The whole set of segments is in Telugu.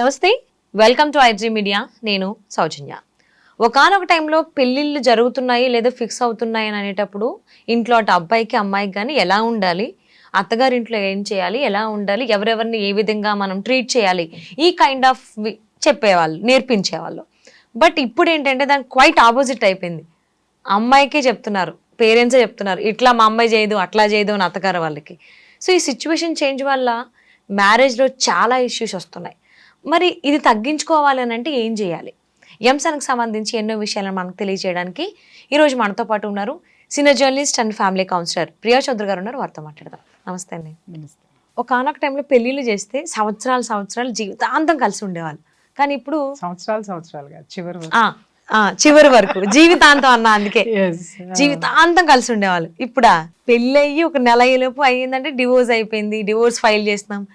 నమస్తే, వెల్కమ్ టు ఐజీ మీడియా. నేను సౌజన్య. ఒకానొక టైంలో పెళ్ళిళ్ళు జరుగుతున్నాయి లేదా ఫిక్స్ అవుతున్నాయి అని అనేటప్పుడు ఇంట్లో అటు అబ్బాయికి అమ్మాయికి కానీ ఎలా ఉండాలి, అత్తగారింట్లో ఏం చేయాలి, ఎలా ఉండాలి, ఎవరెవరిని ఏ విధంగా మనం ట్రీట్ చేయాలి, ఈ కైండ్ ఆఫ్ చెప్పేవాళ్ళు, నేర్పించేవాళ్ళు. బట్ ఇప్పుడు ఏంటంటే దానికి క్వైట్ ఆపోజిట్ అయిపోయింది. అమ్మాయికే చెప్తున్నారు, పేరెంట్సే చెప్తున్నారు, ఇట్లా మా అమ్మాయి చేయదు, అట్లా చేయదు అని అత్తగారు వాళ్ళకి. సో ఈ సిచ్యువేషన్ చేంజ్ వల్ల మ్యారేజ్లో చాలా ఇష్యూస్ వస్తున్నాయి. మరి ఇది తగ్గించుకోవాలి అని అంటే ఏం చేయాలి? ఈ అంశానికి సంబంధించి ఎన్నో విషయాలను మనకు తెలియజేయడానికి ఈరోజు మనతో పాటు ఉన్నారు senior journalist and family counsellor Priya Chowdary గారు ఉన్నారు. వారితో మాట్లాడదాం. నమస్తే అండి. ఒకనొక టైంలో పెళ్ళిళ్ళు చేస్తే సంవత్సరాలు జీవితాంతం కలిసి ఉండేవాళ్ళు. కానీ ఇప్పుడు సంవత్సరాలుగా చివరి వరకు జీవితాంతం అన్న, అందుకే జీవితాంతం కలిసి ఉండేవాళ్ళు. ఇప్పుడా పెళ్ళయ్యి ఒక నెల లోపు అయ్యిందంటే డివోర్స్ అయిపోయింది, డివోర్స్ ఫైల్ చేస్తున్నాం,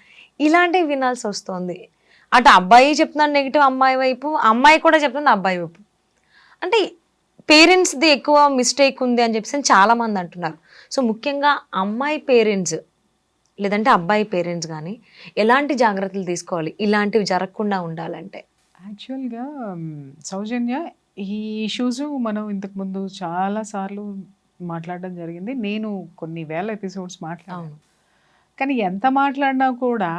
ఇలాంటివి వినాల్సి వస్తుంది. అటు అబ్బాయి చెప్తున్నాడు నెగిటివ్ అమ్మాయి వైపు, అమ్మాయి కూడా చెప్తుంది అబ్బాయి వైపు. అంటే పేరెంట్స్ది ఎక్కువ మిస్టేక్ ఉంది అని చెప్పేసి చాలా మంది అంటున్నారు. సో ముఖ్యంగా అమ్మాయి పేరెంట్స్ లేదంటే అబ్బాయి పేరెంట్స్ కానీ ఎలాంటి జాగ్రత్తలు తీసుకోవాలి ఇలాంటివి జరగకుండా ఉండాలంటే? యాక్చువల్గా సౌజన్య, ఈ ఇష్యూస్ మనం ఇంతకుముందు చాలాసార్లు మాట్లాడడం జరిగింది. నేను కొన్ని వేల ఎపిసోడ్స్ మాట్లాడాను. కానీ ఎంత మాట్లాడినా కూడా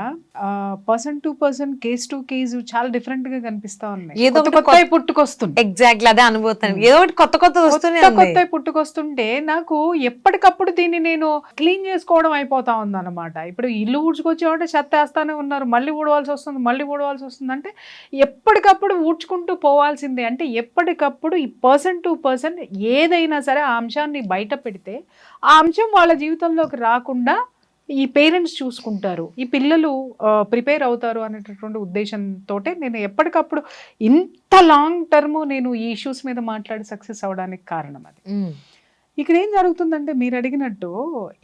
person to person, case to case చాలా డిఫరెంట్ గా కనిపిస్తా ఉన్నాయి. ఏదో కొత్త పుట్టుకొస్తుంది. ఎగ్జాక్ట్లీ అదే అనుభూతి. ఏదో కొత్త పుట్టుకొస్తుంటే నాకు ఎప్పటికప్పుడు దీన్ని నేను క్లీన్ చేసుకోవడం అయిపోతా ఉంది అనమాట. ఇప్పుడు ఇల్లు ఊడ్చుకొచ్చేవాటే చెత్త వేస్తానే ఉన్నారు, మళ్ళీ ఊడవలసి వస్తుంది అంటే ఎప్పటికప్పుడు ఊడ్చుకుంటూ పోవాల్సిందే. అంటే ఎప్పటికప్పుడు ఈ పర్సన్ టు పర్సన్ ఏదైనా సరే ఆ అంశాన్ని బయట పెడితే ఆ అంశం వాళ్ళ జీవితంలోకి రాకుండా ఈ పేరెంట్స్ చూసుకుంటారు, ఈ పిల్లలు ప్రిపేర్ అవుతారు అనేటటువంటి ఉద్దేశంతో నేను ఎప్పటికప్పుడు ఇంత లాంగ్ టర్మ్ నేను ఈ ఇష్యూస్ మీద మాట్లాడి సక్సెస్ అవడానికి కారణం అది. ఇక్కడ ఏం జరుగుతుందంటే మీరు అడిగినట్టు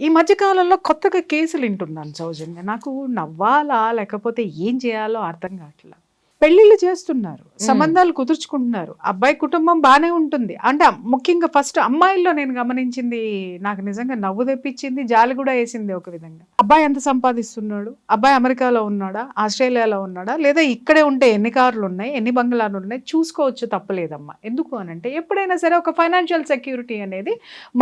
ఈ మధ్యకాలంలో కొత్తగా కేసులు వింటున్నాను సౌజన్య. నాకు నవ్వాలా లేకపోతే ఏం చేయాలో అర్థం కావట్లా. పెళ్ళిళ్ళు చేస్తున్నారు, సంబంధాలు కుదుర్చుకుంటున్నారు, అబ్బాయి కుటుంబం బాగానే ఉంటుంది. అంటే ముఖ్యంగా ఫస్ట్ అమ్మాయిల్లో నేను గమనించింది, నాకు నిజంగా నవ్వు తెప్పించింది, జాలి కూడా వేసింది ఒక విధంగా. అబ్బాయి ఎంత సంపాదిస్తున్నాడు, అబ్బాయి అమెరికాలో ఉన్నాడా, ఆస్ట్రేలియాలో ఉన్నాడా, లేదా ఇక్కడే ఉంటే ఎన్ని కార్లు ఉన్నాయి, ఎన్ని బంగ్లాలు ఉన్నాయి, చూసుకోవచ్చు, తప్పలేదమ్మా. ఎందుకు అనంటే ఎప్పుడైనా సరే ఒక ఫైనాన్షియల్ సెక్యూరిటీ అనేది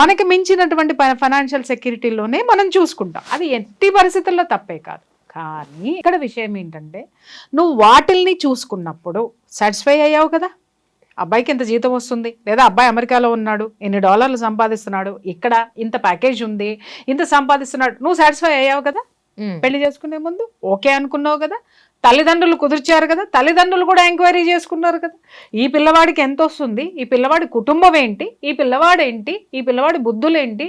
మనకి మించినటువంటి ఫైనాన్షియల్ సెక్యూరిటీలోనే మనం చూసుకుంటాం. అది ఎట్టి పరిస్థితుల్లో తప్పే కాదు. కానీ ఇక్కడ విషయం ఏంటంటే నువ్వు వాటిల్ని చూసుకున్నప్పుడు సాటిస్ఫై అయ్యావు కదా. అబ్బాయికి ఇంత జీతం వస్తుంది, లేదా అబ్బాయి అమెరికాలో ఉన్నాడు, ఎన్ని డాలర్లు సంపాదిస్తున్నాడు, ఇక్కడ ఇంత ప్యాకేజ్ ఉంది, ఇంత సంపాదిస్తున్నాడు, నువ్వు సాటిస్ఫై అయ్యావు కదా. పెళ్లి చేసుకునే ముందు ఓకే అనుకున్నావు కదా, తల్లిదండ్రులు కుదిర్చారు కదా, తల్లిదండ్రులు కూడా ఎంక్వైరీ చేసుకున్నారు కదా, ఈ పిల్లవాడికి ఎంత వస్తుంది, ఈ పిల్లవాడి కుటుంబం ఏంటి, ఈ పిల్లవాడేంటి, ఈ పిల్లవాడి బుద్ధులేంటి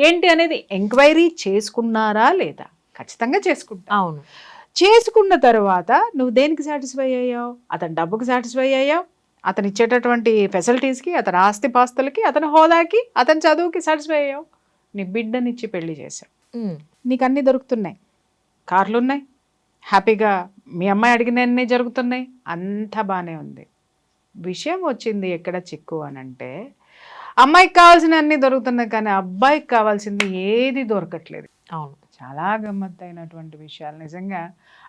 ఏంటి అనేది ఎంక్వైరీ చేసుకున్నారా లేదా? ఖచ్చితంగా చేసుకుంటా. అవును. చేసుకున్న తర్వాత నువ్వు దేనికి సాటిస్ఫై అయ్యావు? అతని డబ్బుకి సాటిస్ఫై అయ్యావు, అతను ఇచ్చేటటువంటి ఫెసిలిటీస్కి, అతని ఆస్తిపాస్తులకి, అతని హోదాకి, అతని చదువుకి సాటిస్ఫై అయ్యావు. నీ బిడ్డనిచ్చి పెళ్లి చేసావు, నీకు అన్నీ దొరుకుతున్నాయి, కార్లు ఉన్నాయి, హ్యాపీగా మీ అమ్మాయి అడిగినన్నీ జరుగుతున్నాయి, అంతా బాగానే ఉంది. విషయం వచ్చింది ఎక్కడ చిక్కు అనంటే అమ్మాయికి కావాల్సిన అన్నీ దొరుకుతున్నాయి కానీ అబ్బాయికి కావాల్సింది ఏది దొరకట్లేదు. అవును, చాలా గమ్మత్తైనటువంటి విషయాలు. నిజంగా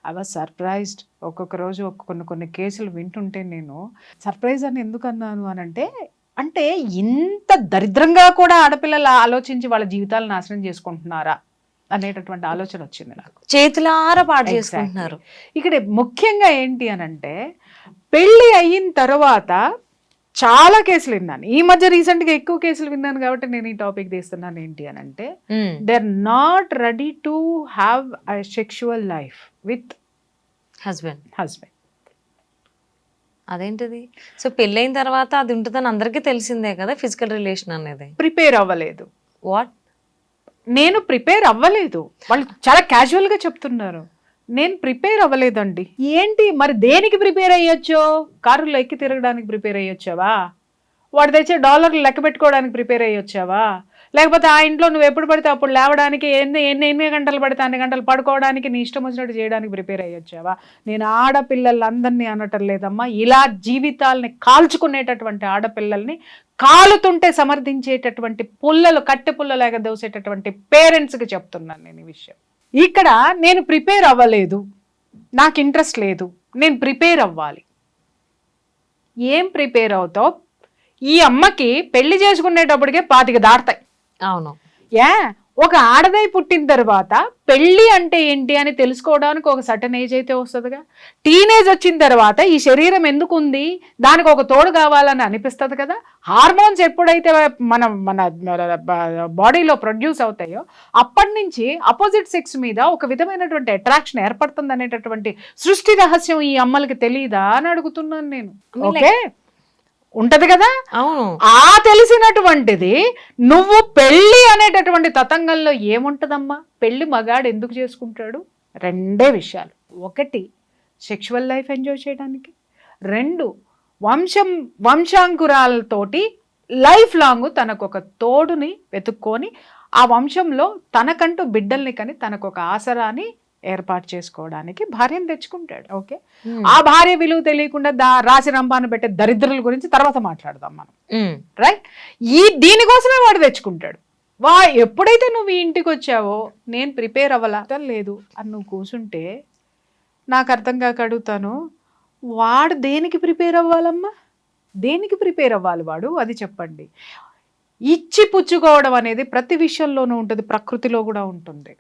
ఐ వాజ్ సర్ప్రైజ్డ్. ఒక్కొక్క రోజు కొన్ని కేసులు వింటుంటే నేను సర్ప్రైజ్ అని ఎందుకు అన్నాను అనంటే, అంటే ఇంత దరిద్రంగా కూడా ఆడపిల్లలు ఆలోచించి వాళ్ళ జీవితాలు నాశనం చేసుకుంటున్నారా అనేటటువంటి ఆలోచన వచ్చింది నాకు. చేతులారా పాడు చేసుకుంటున్నారు. ఇక్కడ ముఖ్యంగా ఏంటి అనంటే పెళ్ళి అయిన తర్వాత చాలా కేసులు విన్నాను. ఈ మధ్య రీసెంట్ గా ఎక్కువ కేసులు విన్నాను కాబట్టి నేను ఈ టాపిక్ తీస్తున్నాను. ఏంటి అని అంటే they are not ready to have a sexual life with husband. అదేంటిది? సో పెళ్ళైన తర్వాత అది ఉంటుందని అందరికీ తెలిసిందే కదా, ఫిజికల్ రిలేషన్ అనేది. ప్రిపేర్ అవ్వలేదు. వాట్? నేను ప్రిపేర్ అవ్వలేదు, వాళ్ళు చాలా క్యాజువల్ గా చెప్తున్నారు. నేను ప్రిపేర్ అవ్వలేదండి. ఏంటి మరి దేనికి ప్రిపేర్ అయ్యొచ్చో? కారులో ఎక్కి తిరగడానికి ప్రిపేర్ అయ్యొచ్చావా? వాడు తెచ్చే డాలర్లు లెక్క పెట్టుకోవడానికి ప్రిపేర్ అయ్యొచ్చావా? లేకపోతే ఆ ఇంట్లో నువ్వు ఎప్పుడు పడితే అప్పుడు లేవడానికి, ఎన్ని గంటలు పడితే అన్ని గంటలు పడుకోవడానికి, నీ ఇష్టం వచ్చినట్టు చేయడానికి ప్రిపేర్ అయ్యొచ్చావా? నేను ఆడపిల్లలందరినీ అనటం లేదమ్మా, ఇలా జీవితాలని కాల్చుకునేటటువంటి ఆడపిల్లల్ని కాలుతుంటే సమర్థించేటటువంటి కట్టె పుల్లలాగా దోసేటటువంటి పేరెంట్స్కి చెప్తున్నాను నేను ఈ విషయం. ఇక్కడ నేను ప్రిపేర్ అవ్వలేదు, నాకు ఇంట్రెస్ట్ లేదు, నేను ప్రిపేర్ అవ్వాలి. ఏం ప్రిపేర్ అవుతావు? ఈ అమ్మకి పెళ్లి చేసుకునేటప్పటికే 25 దాటుతాయి. అవును. ఒక ఆడదై పుట్టిన తర్వాత పెళ్లి అంటే ఏంటి అని తెలుసుకోవడానికి ఒక సర్టన్ ఏజ్ అయితే వస్తుందిగా. టీనేజ్ వచ్చిన తర్వాత ఈ శరీరం ఎందుకు ఉంది, దానికి ఒక తోడు కావాలని అనిపిస్తుంది కదా. హార్మోన్స్ ఎప్పుడైతే మన బాడీలో ప్రొడ్యూస్ అవుతాయో అప్పటి నుంచి అపోజిట్ సెక్స్ మీద ఒక విధమైనటువంటి అట్రాక్షన్ ఏర్పడుతుంది అనేటటువంటి సృష్టి రహస్యం ఈ అమ్మలకి తెలియదా అని అడుగుతున్నాను నేను. ఓకే, ఉంటది కదా. అవును. ఆ తెలిసినటువంటిది నువ్వు పెళ్లి అనేటటువంటి తతంగంలో ఏముంటదమ్మా? పెళ్లి మగాడు ఎందుకు చేసుకుంటాడు? 2 విషయాలు. 1 సెక్షువల్ లైఫ్ ఎంజాయ్ చేయడానికి, 2 వంశాంకురాలతోటి లైఫ్ లాంగ్ తనకు ఒక తోడుని వెతుక్కొని ఆ వంశంలో తనకంటూ బిడ్డల్ని కని తనకు ఒక ఆసరాని ఏర్పాటు చేసుకోవడానికి భార్యను తెచ్చుకుంటాడు. ఓకే, ఆ భార్య విలువ తెలియకుండా రాసి రంపాను పెట్టే దరిద్రుల గురించి తర్వాత మాట్లాడదాం మనం. రైట్, దీనికోసమే వాడు తెచ్చుకుంటాడు. ఎప్పుడైతే నువ్వు ఈ ఇంటికి వచ్చావో నేను ప్రిపేర్ అవ్వలా లేదు అని నువ్వు కూర్చుంటే నాకు అర్థం కాక అడుగుతాను, వాడు దేనికి ప్రిపేర్ అవ్వాలమ్మా? దేనికి ప్రిపేర్ అవ్వాలి వాడు? అది చెప్పండి. ఇచ్చి పుచ్చుకోవడం అనేది ప్రతి విషయంలోనూ ఉంటుంది, ప్రకృతిలో కూడా ఉంటుంది.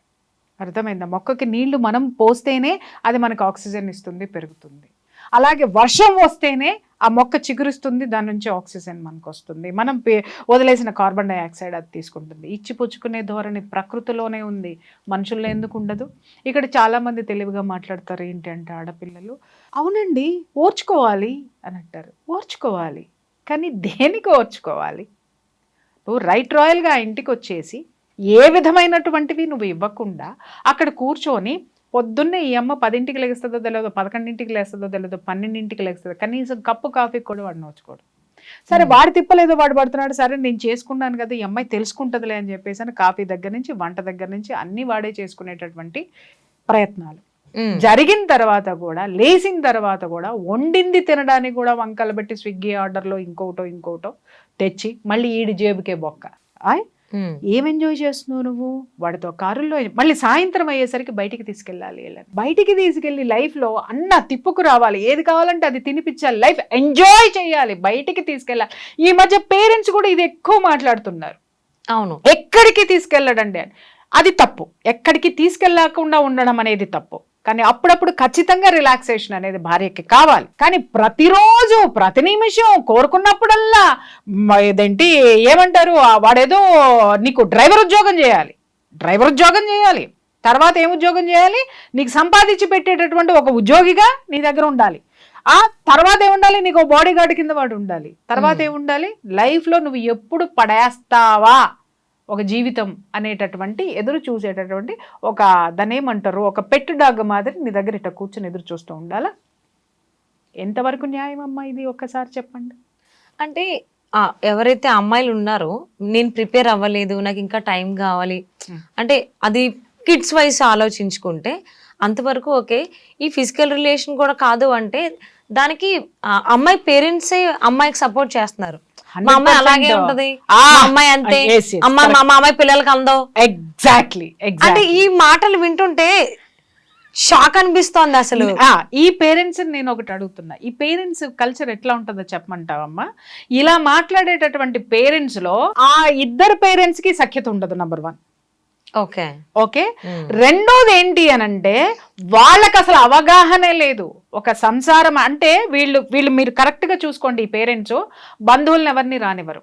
అర్థమైందా? మొక్కకి నీళ్లు మనం పోస్తేనే అది మనకు ఆక్సిజన్ ఇస్తుంది, పెరుగుతుంది. అలాగే వర్షం వస్తేనే ఆ మొక్క చిగురిస్తుంది, దాని నుంచి ఆక్సిజన్ మనకు వస్తుంది. మనం వదిలేసిన కార్బన్ డైఆక్సైడ్ అది తీసుకుంటుంది. ఇచ్చి పుచ్చుకునే ధోరణి ప్రకృతిలోనే ఉంది, మనుషుల్లో ఎందుకు ఉండదు? ఇక్కడ చాలామంది తెలివిగా మాట్లాడతారు ఏంటంటే ఆడపిల్లలు, అవునండి ఓర్చుకోవాలి అని అంటారు. ఓర్చుకోవాలి, కానీ దేనికి ఓర్చుకోవాలి? నువ్వు రైట్ రాయల్గా ఇంటికి వచ్చేసి ఏ విధమైనటువంటివి నువ్వు ఇవ్వకుండా అక్కడ కూర్చొని పొద్దున్నే ఈ అమ్మ 10ంటికి లేస్తుందో తెలియదు, 11ంటికి లేస్తుందో తెలియదు, 12ంటికి లేస్తుందో, కనీసం కప్పు కాఫీ కూడా వాడు నోచుకోడు. సరే వాడు తిప్పలేదో వాడు పడుతున్నాడు, సరే నేను చేసుకున్నాను కదా ఈ అమ్మాయి తెలుసుకుంటుందిలే అని చెప్పేసి అని కాఫీ దగ్గర నుంచి వంట దగ్గర నుంచి అన్ని వాడే చేసుకునేటటువంటి ప్రయత్నాలు జరిగిన తర్వాత కూడా, లేచిన తర్వాత కూడా వండింది తినడానికి కూడా వంకలు పెట్టి స్విగ్గీ ఆర్డర్లో ఇంకోటో తెచ్చి మళ్ళీ ఈడి జేబుకే బొక్క. ఏం ఎంజాయ్ చేస్తున్నావు నువ్వు? వాడితో కారుల్లో మళ్ళీ సాయంత్రం అయ్యేసరికి బయటికి తీసుకెళ్ళాలి. బయటికి తీసుకెళ్ళి లైఫ్లో అన్న తిప్పుకు రావాలి, ఏది కావాలంటే అది తినిపించాలి, లైఫ్ ఎంజాయ్ చేయాలి, బయటికి తీసుకెళ్ళాలి. ఈ మధ్య పేరెంట్స్ కూడా ఇది ఎక్కువ మాట్లాడుతున్నారు. అవును, ఎక్కడికి తీసుకెళ్ళడండి అని. అది తప్పు. ఎక్కడికి తీసుకెళ్ళకుండా ఉండడం అనేది తప్పు. కానీ అప్పుడప్పుడు ఖచ్చితంగా రిలాక్సేషన్ అనేది భార్యకి కావాలి. కానీ ప్రతిరోజు ప్రతి నిమిషం కోరుకున్నప్పుడల్లా ఇదేంటి ఏమంటారు, వాడేదో నీకు డ్రైవర్ ఉద్యోగం చేయాలి, తర్వాత ఏం ఉద్యోగం చేయాలి, నీకు సంపాదించి పెట్టేటటువంటి ఒక ఉద్యోగిగా నీ దగ్గర ఉండాలి. ఆ తర్వాత ఏముండాలి, నీకు బాడీ గార్డ్ కింద వాడు ఉండాలి. తర్వాత ఏముండాలి, లైఫ్లో నువ్వు ఎప్పుడు పడేస్తావా ఒక జీవితం అనేటటువంటి ఎదురు చూసేటటువంటి ఒక దాన్ని ఏమంటారు, ఒక పెట్టు డాగ్ మాదిరి నీ దగ్గర ఇట్లా కూర్చొని ఎదురు చూస్తూ ఉండాలా? ఎంతవరకు న్యాయం అమ్మా ఇది? ఒక్కసారి చెప్పండి. అంటే ఎవరైతే అమ్మాయిలు ఉన్నారో నేను ప్రిపేర్ అవ్వలేదు, నాకు ఇంకా టైం కావాలి అంటే అది కిడ్స్ వైస్ ఆలోచించుకుంటే అంతవరకు ఓకే. ఈ ఫిజికల్ రిలేషన్ కూడా కాదు అంటే దానికి అమ్మాయి పేరెంట్సే అమ్మాయికి సపోర్ట్ చేస్తున్నారు. మా అమ్మాయి అలాగే ఉంటది, అమ్మాయి అంతే, మా అమ్మాయి పిల్లలకి అందం. ఎగ్జాక్ట్లీ. అంటే ఈ మాటలు వింటుంటే షాక్ అనిపిస్తోంది అసలు. ఈ పేరెంట్స్ నేను ఒకటి అడుగుతున్నా, ఈ పేరెంట్స్ కల్చర్ ఎట్లా ఉంటుందో చెప్పమంటావమ్మా? ఇలా మాట్లాడేటటువంటి పేరెంట్స్ లో ఆ ఇద్దరు పేరెంట్స్ కి సఖ్యత ఉండదు, నంబర్ 1. ఓకే. రెండోది ఏంటి అనంటే వాళ్ళకి అసలు అవగాహనే లేదు. ఒక సంసారం అంటే వీళ్ళు మీరు కరెక్ట్ గా చూసుకోండి, ఈ పేరెంట్స్ బంధువులను ఎవరిని రానివ్వరు,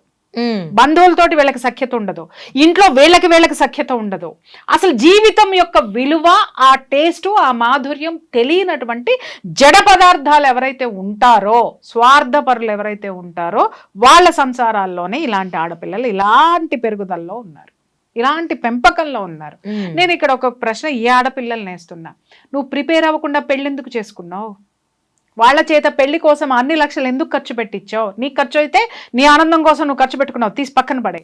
బంధువులతోటి వీళ్ళకి సఖ్యత ఉండదు, ఇంట్లో వీళ్ళకి సఖ్యత ఉండదు. అసలు జీవితం యొక్క విలువ, ఆ టేస్ట్, ఆ మాధుర్యం తెలియనటువంటి జడ పదార్థాలు ఎవరైతే ఉంటారో, స్వార్థపరులు ఎవరైతే ఉంటారో వాళ్ళ సంసారాల్లోనే ఇలాంటి ఆడపిల్లలు ఇలాంటి పెరుగుదలలో ఉన్నారు, ఇలాంటి పెంపకంలో ఉన్నారు. నేను ఇక్కడ ఒక ప్రశ్న ఈ ఆడపిల్లల్ని వేస్తున్నా, నువ్వు ప్రిపేర్ అవ్వకుండా పెళ్ళెందుకు చేసుకున్నావు? వాళ్ళ చేత పెళ్లి కోసం అన్ని లక్షలు ఎందుకు ఖర్చు పెట్టించావు? నీకు ఖర్చు అయితే నీ ఆనందం కోసం నువ్వు ఖర్చు పెట్టుకున్నావు, తీసి పక్కన పడే.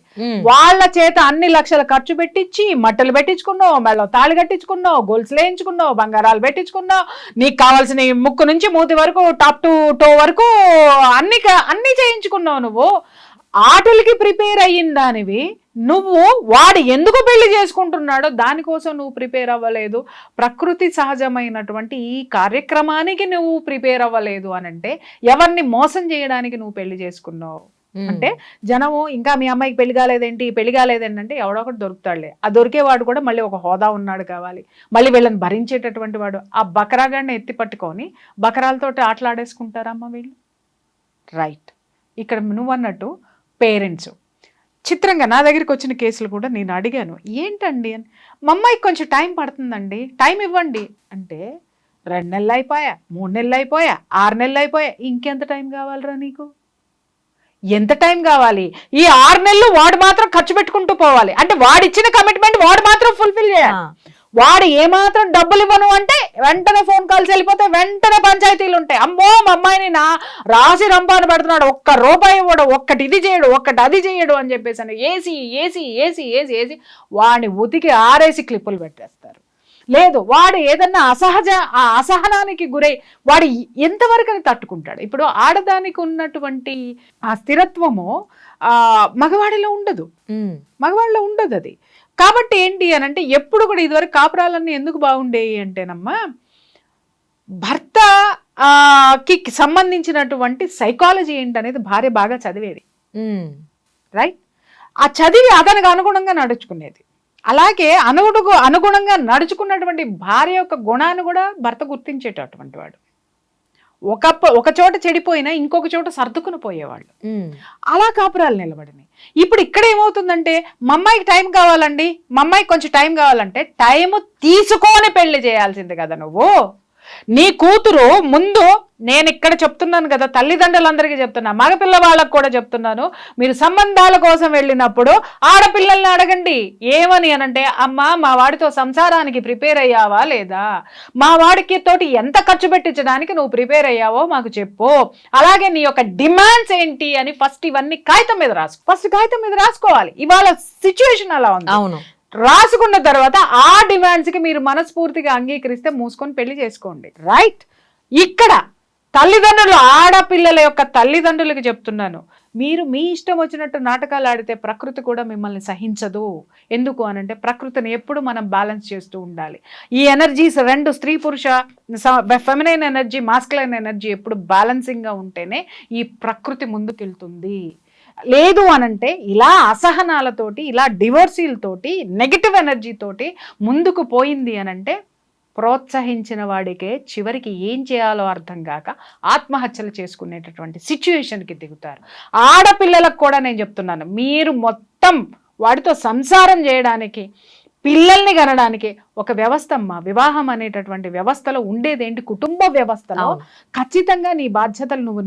వాళ్ళ చేత అన్ని లక్షలు ఖర్చు పెట్టించి మట్టలు పెట్టించుకున్నావు, మెళ్ళ తాళి కట్టించుకున్నావు, గొలుసులు వేయించుకున్నావు, బంగారాలు పెట్టించుకున్నావు, నీకు కావాల్సిన ముక్కు నుంచి మూతి వరకు, టాప్ టు టో వరకు అన్ని చేయించుకున్నావు. నువ్వు ఆటలకి ప్రిపేర్ అయ్యిన దానివి నువ్వు వాడు ఎందుకు పెళ్లి చేసుకుంటున్నాడో దానికోసం నువ్వు ప్రిపేర్ అవ్వలేదు, ప్రకృతి సహజమైనటువంటి ఈ కార్యక్రమానికి నువ్వు ప్రిపేర్ అవ్వలేదు అని అంటే ఎవరిని మోసం చేయడానికి నువ్వు పెళ్లి చేసుకున్నావు అంటే జనము ఇంకా మీ అమ్మాయికి పెళ్లి కాలేదేంటి అంటే ఎవడో ఒకటి దొరుకుతాడులే. ఆ దొరికేవాడు కూడా మళ్ళీ ఒక హోదా ఉన్నాడు కావాలి, మళ్ళీ వీళ్ళని భరించేటటువంటి వాడు. ఆ బకరాగాడిని ఎత్తి పట్టుకొని బకరాలతో ఆటలాడేసుకుంటారమ్మా వీళ్ళు. రైట్. ఇక్కడ నువ్వు అన్నట్టు పేరెంట్స్ చిత్రంగా నా దగ్గరికి వచ్చిన కేసులు కూడా నేను అడిగాను, ఏంటండి అని. మా అమ్మాయికి కొంచెం టైం పడుతుందండి, టైం ఇవ్వండి అంటే 2 నెలలు అయిపోయా, 3 నెలలు అయిపోయా, 6 నెలలు అయిపోయా, ఇంకెంత టైం కావాలరా నీకు? ఎంత టైం కావాలి? ఈ 6 నెలలు వాడు మాత్రం ఖర్చు పెట్టుకుంటూ పోవాలి అంటే వాడిచ్చిన కమిట్మెంట్ వాడు మాత్రం ఫుల్ఫిల్ చేయాలి. వాడు ఏమాత్రం డబ్బులు ఇవ్వను అంటే వెంటనే ఫోన్ కాల్స్ వెళ్ళిపోతే వెంటనే పంచాయతీలు ఉంటాయి. అమ్మో మా అమ్మాయిని నా రాసి రంపాను పెడుతున్నాడు, ఒక్క రూపాయి ఇవ్వడు, ఒక్కటి ఇది చేయడు, ఒక్కటి అది చేయడు అని చెప్పేసి అని AC AC AC AC AC వాడిని ఉతికి ఆరేసి క్లిప్పులు పెట్టేస్తారు. లేదు వాడు ఏదన్నా ఆ అసహనానికి గురై వాడు ఎంతవరకు అని తట్టుకుంటాడు? ఇప్పుడు ఆడదానికి ఉన్నటువంటి ఆ స్థిరత్వము మగవాడిలో ఉండదు, మగవాడిలో ఉండదు అది. కాబట్టి ఏంటి అని అంటే ఎప్పుడు కూడా ఇదివరకు కాపురాలన్నీ ఎందుకు బాగుండేవి అంటేనమ్మా, భర్త కి సంబంధించినటువంటి సైకాలజీ ఏంటనేది భార్య బాగా చదివేది. రైట్. ఆ చదివి అతనికి అనుగుణంగా నడుచుకునేది. అలాగే అనుగుణంగా నడుచుకున్నటువంటి భార్య యొక్క గుణాన్ని కూడా భర్త గుర్తించేటటువంటి వాడు. ఒక చోట చెడిపోయినా ఇంకొక చోట సర్దుకుని పోయేవాళ్ళు. అలా కాపురాలు నిలబడినాయి. ఇప్పుడు ఇక్కడ ఏమవుతుందంటే మా అమ్మాయికి టైం కావాలండి, మా అమ్మాయికి కొంచెం టైం కావాలంటే టైం తీసుకొని పెళ్లి చేయాల్సింది కదా నువ్వు. నీ కూతురు ముందు, నేను ఇక్కడ చెప్తున్నాను కదా, తల్లిదండ్రులందరికీ చెప్తున్నా, మగపిల్ల వాళ్ళకు కూడా చెప్తున్నాను, మీరు సంబంధాల కోసం వెళ్ళినప్పుడు ఆడపిల్లల్ని అడగండి ఏమని అనంటే, అమ్మా మా వాడితో సంసారానికి ప్రిపేర్ అయ్యావా లేదా, మా వాడికి తోటి ఎంత ఖర్చు పెట్టించడానికి నువ్వు ప్రిపేర్ అయ్యావో మాకు చెప్పు, అలాగే నీ యొక్క డిమాండ్స్ ఏంటి అని ఫస్ట్ ఇవన్నీ కాగితం మీద రాసుకోవాలి. ఇవాళ సిచ్యువేషన్ అలా ఉంది. అవును. రాసుకున్న తర్వాత ఆ డిమాండ్స్ కి మీరు మనస్ఫూర్తిగా అంగీకరిస్తే మూసుకొని పెళ్లి చేసుకోండి. రైట్. ఇక్కడ తల్లిదండ్రులు, ఆడపిల్లల యొక్క తల్లిదండ్రులకి చెప్తున్నాను, మీరు మీ ఇష్టం వచ్చినట్టు నాటకాలు ఆడితే ప్రకృతి కూడా మిమ్మల్ని సహించదు. ఎందుకు అనంటే ప్రకృతిని ఎప్పుడు మనం బ్యాలెన్స్ చేస్తూ ఉండాలి. ఈ ఎనర్జీస్ రెండు, స్త్రీ పురుష, ఫెమినైన్ ఎనర్జీ, మాస్కులైన్ ఎనర్జీ ఎప్పుడు బ్యాలెన్సింగ్గా ఉంటేనే ఈ ప్రకృతి ముందుకెళ్తుంది. లేదు అనంటే ఇలా అసహనాలతోటి, ఇలా డివోర్సీలతోటి, నెగిటివ్ ఎనర్జీ తోటి ముందుకు పోయింది అనంటే ప్రోత్సహించిన వాడికే చివరికి ఏం చేయాలో అర్థం కాక ఆత్మహత్యలు చేసుకునేటటువంటి సిచ్యువేషన్కి దిగుతారు. ఆడపిల్లలకు కూడా నేను చెప్తున్నాను, మీరు మొత్తం వాడితో సంసారం చేయడానికి, పిల్లల్ని కనడానికి ఒక వ్యవస్థ అమ్మా. వివాహం అనేటటువంటి వ్యవస్థలో ఉండేదేంటి? కుటుంబ వ్యవస్థలో ఖచ్చితంగా నీ బాధ్యతలు నువ్వు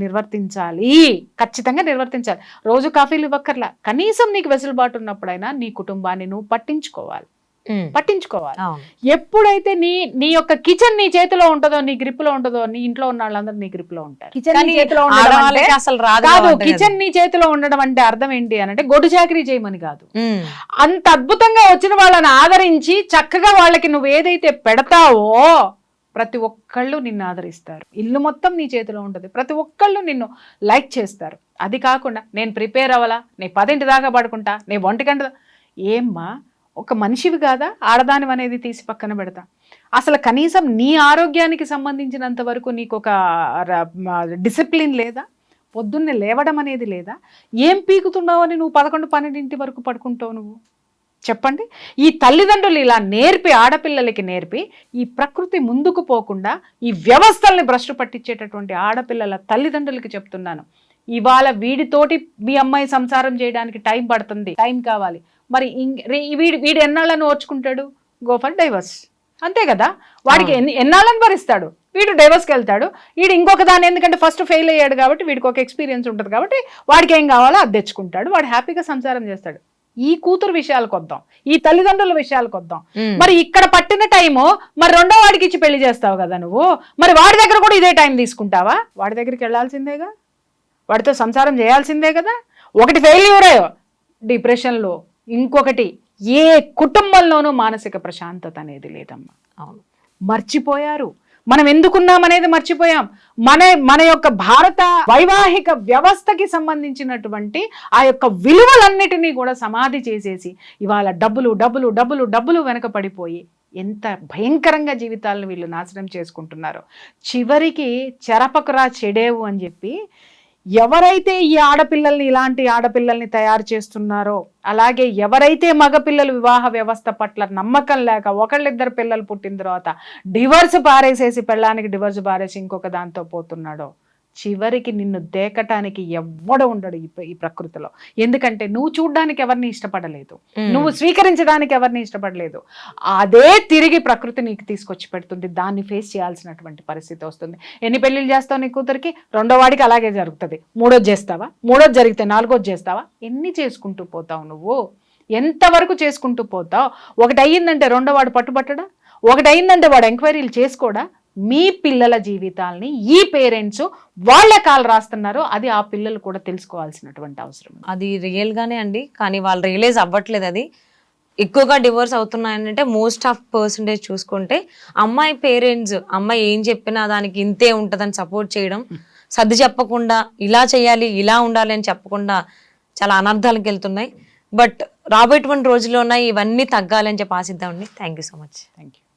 ఖచ్చితంగా నిర్వర్తించాలి. రోజు కాఫీలు ఇవ్వక్కర్లా, కనీసం నీకు వెసులుబాటు ఉన్నప్పుడైనా నీ కుటుంబాన్ని నువ్వు పట్టించుకోవాలి. ఎప్పుడైతే నీ యొక్క కిచెన్ నీ చేతిలో ఉంటుందో, నీ గ్రిప్ లో ఉంటుందో, నీ ఇంట్లో ఉన్న వాళ్ళందరూ నీ గ్రిప్ లో ఉంటారు. కిచెన్ నీ చేతిలో ఉండడం అంటే అర్థం ఏంటి అని అంటే గొడ్డు చాకరీ చేయమని కాదు. అంత అద్భుతంగా వచ్చిన వాళ్ళని ఆదరించి చక్కగా వాళ్ళకి నువ్వు ఏదైతే పెడతావో ప్రతి ఒక్కళ్ళు నిన్ను ఆదరిస్తారు. ఇల్లు మొత్తం నీ చేతిలో ఉంటుంది, ప్రతి ఒక్కళ్ళు నిన్ను లైక్ చేస్తారు. అది కాకుండా నేను ప్రిపేర్ అవ్వాలా, నేను 10 దాకా పడుకుంటా, నేను 1 గంట, ఏమ్మా ఒక మనిషివి కాదా? ఆడదాని అనేది తీసి పక్కన పెడతా. అసలు కనీసం నీ ఆరోగ్యానికి సంబంధించినంత వరకు నీకు ఒక డిసిప్లిన్ లేదా? పొద్దున్నే లేవడం అనేది లేదా? ఏం పీకుతున్నావు అని నువ్వు 11-12 వరకు పడుకుంటావు నువ్వు? చెప్పండి. ఈ తల్లిదండ్రులు ఇలా నేర్పి, ఆడపిల్లలకి నేర్పి ఈ ప్రకృతి ముందుకు పోకుండా ఈ వ్యవస్థల్ని భ్రష్టు పట్టించేటటువంటి ఆడపిల్లల తల్లిదండ్రులకి చెప్తున్నాను, ఇవాళ వీడితోటి మీ అమ్మాయి సంసారం చేయడానికి టైం పడుతుంది, టైం కావాలి. మరి వీడు ఎన్నాళ్ళని ఓర్చుకుంటాడు? Go for divorce. అంతే కదా. వాడికి ఎన్నాళ్ళని భరిస్తాడు? వీడు డైవర్స్కి వెళ్తాడు. వీడు ఇంకొక దాన్ని, ఎందుకంటే ఫస్ట్ ఫెయిల్ అయ్యాడు కాబట్టి వీడికి ఒక ఎక్స్పీరియన్స్ ఉంటుంది కాబట్టి వాడికి ఏం కావాలో అది తెచ్చుకుంటాడు, వాడు హ్యాపీగా సంసారం చేస్తాడు. ఈ కూతురు విషయాలకు వద్దాం, ఈ తల్లిదండ్రుల విషయాలకు వద్దాం. మరి ఇక్కడ పట్టిన టైము మరి రెండో వాడికి ఇచ్చి పెళ్లి చేస్తావు కదా నువ్వు, మరి వాడి దగ్గర కూడా ఇదే టైం తీసుకుంటావా? వాడి దగ్గరికి వెళ్ళాల్సిందేగా, వాడితో సంసారం చేయాల్సిందే కదా. ఒకటి ఫెయిల్యూర్ డిప్రెషన్లో, ఇంకొకటి ఏ కుటుంబంలోనూ మానసిక ప్రశాంతత అనేది లేదమ్మా. అవును, మర్చిపోయారు. మనం ఎందుకున్నాం అనేది మర్చిపోయాం. మన యొక్క భారత వైవాహిక వ్యవస్థకి సంబంధించినటువంటి ఆ యొక్క విలువలన్నిటినీ కూడా సమాధి చేసేసి ఇవాళ డబ్బులు డబ్బులు డబ్బులు డబ్బులు వెనక పడిపోయి ఎంత భయంకరంగా జీవితాలను వీళ్ళు నాశనం చేసుకుంటున్నారో. చివరికి చెరపకురా చెడేవు అని చెప్పి ఎవరైతే ఈ ఆడపిల్లల్ని, ఇలాంటి ఆడపిల్లల్ని తయారు చేస్తున్నారో, అలాగే ఎవరైతే మగపిల్లలు వివాహ వ్యవస్థ పట్ల నమ్మకం లేక ఒకళ్ళిద్దరు పిల్లలు పుట్టిన తర్వాత డివర్స్ పారేసేసి, పెళ్ళానికి డివర్స్ పారేసి ఇంకొక దాంతో పోతున్నాడో, చివరికి నిన్ను దేకటానికి ఎవ్వడు ఉండడు ఈ ప్రకృతిలో. ఎందుకంటే నువ్వు చూడ్డానికి ఎవరిని ఇష్టపడలేదు, నువ్వు స్వీకరించడానికి ఎవరిని ఇష్టపడలేదు. అదే తిరిగి ప్రకృతి నీకు తీసుకొచ్చి పెడుతుంది. దాన్ని ఫేస్ చేయాల్సినటువంటి పరిస్థితి వస్తుంది. ఎన్ని పెళ్లిళ్ళు చేస్తావు నీ కూతురికి? రెండో వాడికి అలాగే జరుగుతుంది. మూడోది చేస్తావా? మూడోది జరిగితే నాలుగోది చేస్తావా? ఎన్ని చేసుకుంటూ పోతావు నువ్వు? ఎంతవరకు చేసుకుంటూ పోతావు? ఒకటి అయ్యిందంటే రెండో వాడు పట్టుబట్టడా? ఒకటి అయిందంటే వాడు ఎంక్వైరీలు చేసుకోడా? మీ పిల్లల జీవితాలని ఈ పేరెంట్స్ వాళ్ళ కాలు రాస్తున్నారు. అది ఆ పిల్లలు కూడా తెలుసుకోవాల్సినటువంటి అవసరం. అది రియల్గానే అండి, కానీ వాళ్ళు రియలైజ్ అవ్వట్లేదు. అది ఎక్కువగా డివోర్స్ అవుతున్నాయంటే మోస్ట్ ఆఫ్ పర్సంటేజ్ చూసుకుంటే అమ్మాయి పేరెంట్స్, అమ్మాయి ఏం చెప్పినా దానికి ఇంతే ఉంటుందని సపోర్ట్ చేయడం, సర్ది చెప్పకుండా ఇలా చేయాలి ఇలా ఉండాలి అని చెప్పకుండా చాలా అనర్థాలకు వెళ్తున్నాయి. బట్ రాబోయేటువంటి రోజుల్లోనే ఇవన్నీ తగ్గాలని చెప్పి ఆశిద్దామండి. Thank you so much. Thank you.